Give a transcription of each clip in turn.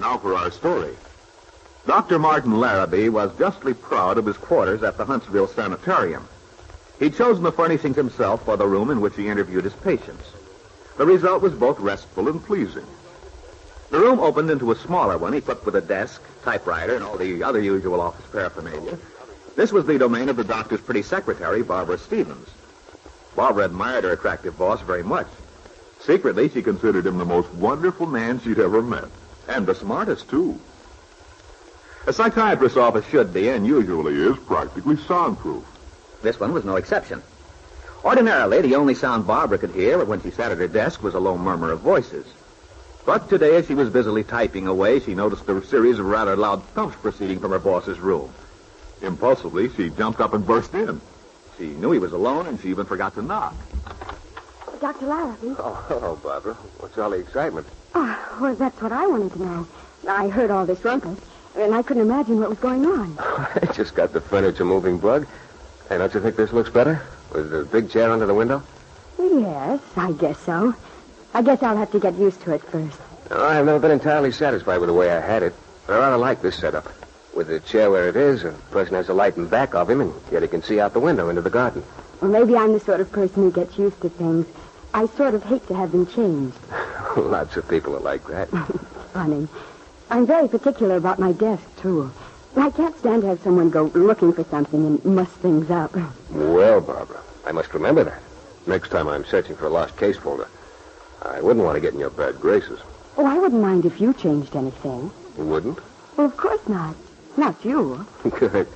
Now for our story. Dr. Martin Larrabee was justly proud of his quarters at the Huntsville Sanitarium. He'd chosen the furnishings himself for the room in which he interviewed his patients. The result was both restful and pleasing. The room opened into a smaller one, equipped with a desk, typewriter, and all the other usual office paraphernalia. This was the domain of the doctor's pretty secretary, Barbara Stevens. Barbara admired her attractive boss very much. Secretly, she considered him the most wonderful man she'd ever met. And the smartest, too. A psychiatrist's office should be, and usually is, practically soundproof. This one was no exception. Ordinarily, the only sound Barbara could hear when she sat at her desk was a low murmur of voices. But today, as she was busily typing away, she noticed a series of rather loud thumps proceeding from her boss's room. Impulsively, she jumped up and burst in. She knew he was alone, and she even forgot to knock. Dr. Larrabee? Oh, hello, Barbara. What's all the excitement? Oh, well, that's what I wanted to know. I heard all this rumpus, and I couldn't imagine what was going on. I just got the furniture moving bug. Hey, don't you think this looks better? With the big chair under the window? Yes, I guess so. I guess I'll have to get used to it first. No, I've never been entirely satisfied with the way I had it, but I rather like this setup. With the chair where it is, a person has a light in back of him, and yet he can see out the window into the garden. Well, maybe I'm the sort of person who gets used to things. I sort of hate to have them changed. Lots of people are like that. Funny. I'm very particular about my desk, too. I can't stand to have someone go looking for something and muss things up. Well, Barbara, I must remember that. Next time I'm searching for a lost case folder, I wouldn't want to get in your bad graces. Oh, I wouldn't mind if you changed anything. You wouldn't? Well, of course not. Not you. Good.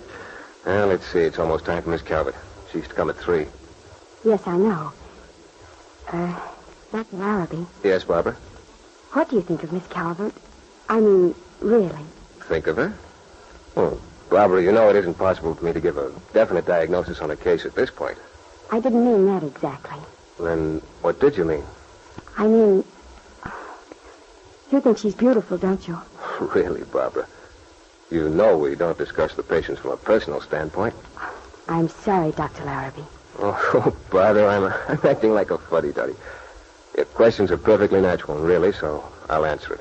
Well, let's see. It's almost time for Miss Calvert. She's to come at 3. Yes, I know. Dr. Larrabee. Yes, Barbara? What do you think of Miss Calvert? I mean, really. Think of her? Oh, Barbara, you know it isn't possible for me to give a definite diagnosis on a case at this point. I didn't mean that exactly. Then what did you mean? I mean, you think she's beautiful, don't you? Really, Barbara? You know we don't discuss the patients from a personal standpoint. I'm sorry, Dr. Larrabee. Oh, Barbara, I'm acting like a fuddy-duddy. Your questions are perfectly natural, really, so I'll answer it.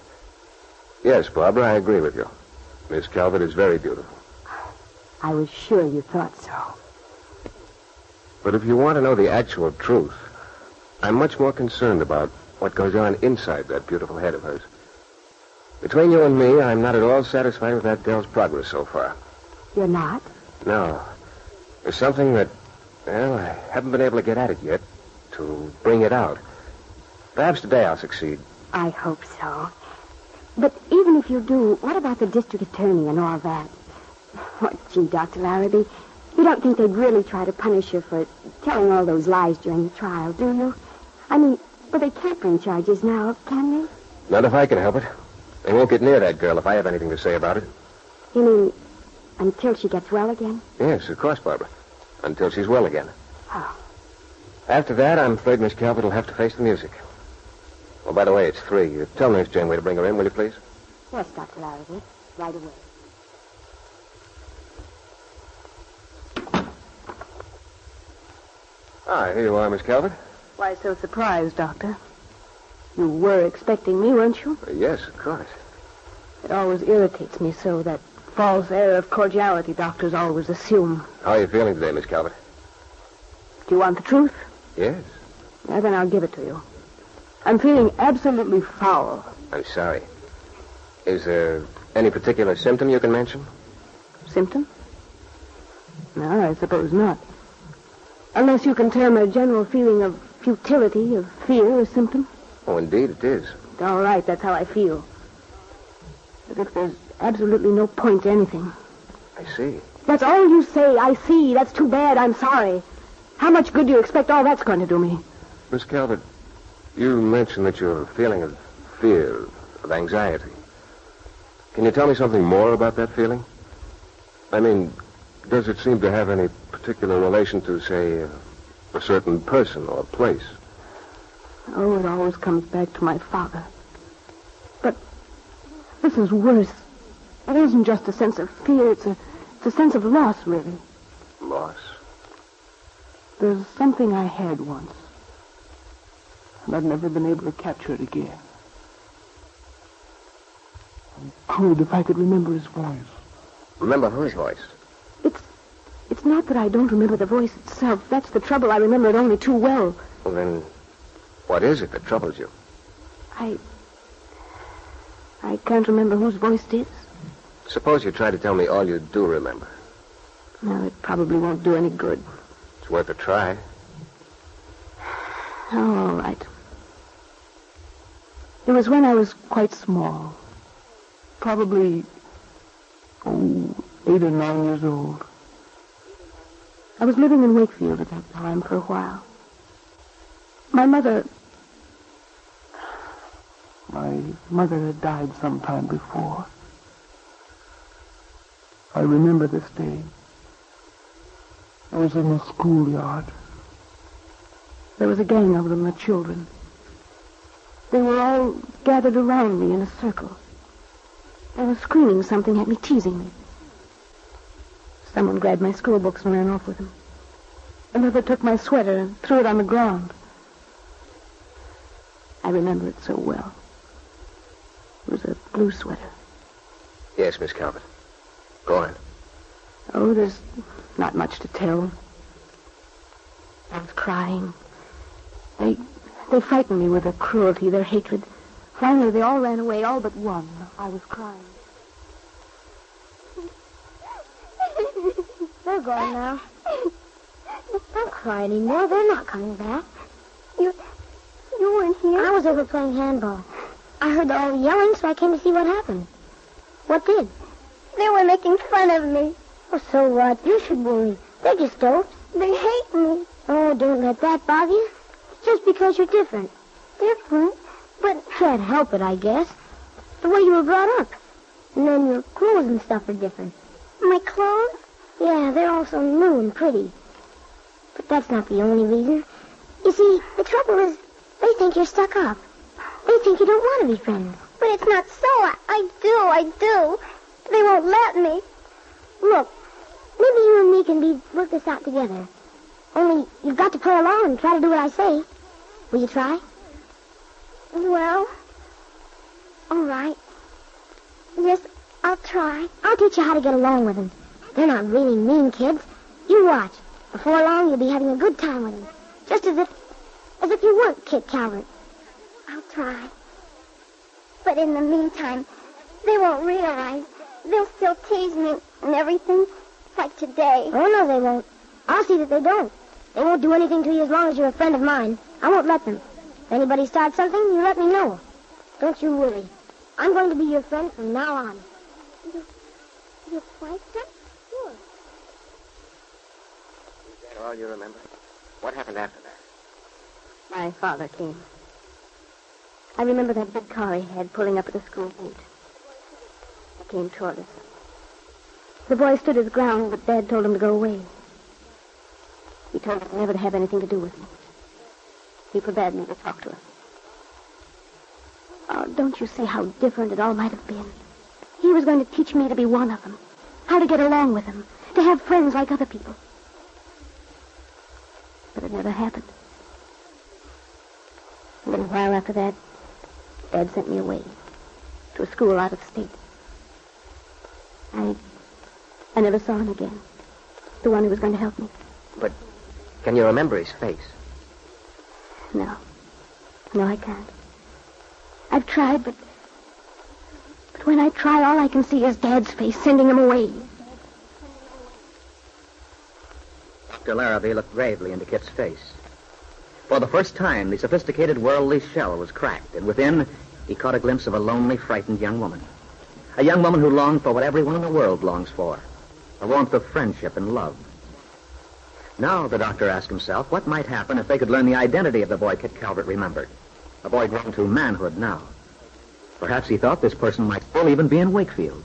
Yes, Barbara, I agree with you. Miss Calvert is very beautiful. I was sure you thought so. But if you want to know the actual truth, I'm much more concerned about what goes on inside that beautiful head of hers. Between you and me, I'm not at all satisfied with that girl's progress so far. You're not? No. There's something that, well, I haven't been able to get at it yet, to bring it out. Perhaps today I'll succeed. I hope so. But even if you do, what about the district attorney and all that? What, gee, Dr. Larrabee, you don't think they'd really try to punish you for telling all those lies during the trial, do you? I mean, but they can't bring charges now, can they? Not if I can help it. They won't get near that girl if I have anything to say about it. You mean until she gets well again? Yes, of course, Barbara. Until she's well again. Oh. After that, I'm afraid Miss Calvert will have to face the music. Oh, by the way, it's 3. You tell Nurse Janeway to bring her in, will you, please? Yes, Dr. Larrabee. Right away. Ah, here you are, Miss Calvert. Why so surprised, Doctor? You were expecting me, weren't you? Yes, of course. It always irritates me so, that false air of cordiality doctors always assume. How are you feeling today, Miss Calvert? Do you want the truth? Yes. Well, then I'll give it to you. I'm feeling absolutely foul. I'm sorry. Is there any particular symptom you can mention? Symptom? No, I suppose not. Unless you can term a general feeling of futility, of fear, a symptom. Oh, indeed it is. All right, that's how I feel. As if there's absolutely no point to anything. I see. That's all you say. I see. That's too bad. I'm sorry. How much good do you expect all that's going to do me? Miss Calvert, you mentioned that you're feeling of fear, of anxiety. Can you tell me something more about that feeling? I mean, does it seem to have any particular relation to, say, a certain person or place? Oh, it always comes back to my father. But this is worse. It isn't just a sense of fear. It's a sense of loss, really. Loss? There's something I had once, and I've never been able to capture it again. I wondered if I could remember his voice. Remember whose voice? It's not that I don't remember the voice itself. That's the trouble. I remember it only too well. Well, then, what is it that troubles you? I can't remember whose voice it is. Suppose you try to tell me all you do remember. No, it probably won't do any good. It's worth a try. Oh, all right. It was when I was quite small. Probably, 8 or 9 years old. I was living in Wakefield at that time for a while. My mother had died some time before. I remember this day. I was in the schoolyard. There was a gang of them, the children. They were all gathered around me in a circle. They were screaming something at me, teasing me. Someone grabbed my school books and ran off with them. Another took my sweater and threw it on the ground. I remember it so well. It was a blue sweater. Yes, Miss Calvert. Go on. Oh, there's not much to tell. I was crying. They frightened me with their cruelty, their hatred. Finally, they all ran away, all but one. I was crying. They're gone now. Don't cry anymore. They're not coming back. You weren't here? I was over playing handball. I heard all yelling, so I came to see what happened. What did? They were making fun of me. Oh, so what? You should worry. They're just dopes. They hate me. Oh, don't let that bother you. It's just because you're different. Different? But can't help it, I guess. The way you were brought up. And then your clothes and stuff are different. My clothes? Yeah, they're all so new and pretty. But that's not the only reason. You see, the trouble is, they think you're stuck up. They think you don't want to be friends. But it's not so. I do. They won't let me. Look, maybe you and me can work this out together. Only, you've got to play along and try to do what I say. Will you try? Well, all right. Yes, I'll try. I'll teach you how to get along with them. They're not really mean kids. You watch. Before long, you'll be having a good time with them. Just as if you weren't Kitt Calvert. I'll try. But in the meantime, they won't realize. They'll still tease me and everything, like today. Oh, no, they won't. I'll see that they don't. They won't do anything to you as long as you're a friend of mine. I won't let them. If anybody starts something, you let me know. Don't you worry. I'm going to be your friend from now on. You like that? Sure. Is that all you remember? What happened after that? My father came. I remember that big car he had pulling up at the school gate. He came toward us. The boy stood his ground, but Dad told him to go away. He told us never to have anything to do with me. He forbade me to talk to us. Oh, don't you say how different it all might have been. He was going to teach me to be one of them, how to get along with them, to have friends like other people. But it never happened. A little while after that, Dad sent me away to a school out of state. I never saw him again, the one who was going to help me. But can you remember his face? No, I can't. I've tried, but when I try, all I can see is Dad's face sending him away. Dr. Larrabee looked gravely into Kitt's face. For the first time, the sophisticated worldly shell was cracked, and within, he caught a glimpse of a lonely, frightened young woman. A young woman who longed for what everyone in the world longs for, a warmth of friendship and love. Now, the doctor asked himself, what might happen if they could learn the identity of the boy Kitt Calvert remembered? A boy grown to manhood now. Perhaps he thought this person might still even be in Wakefield.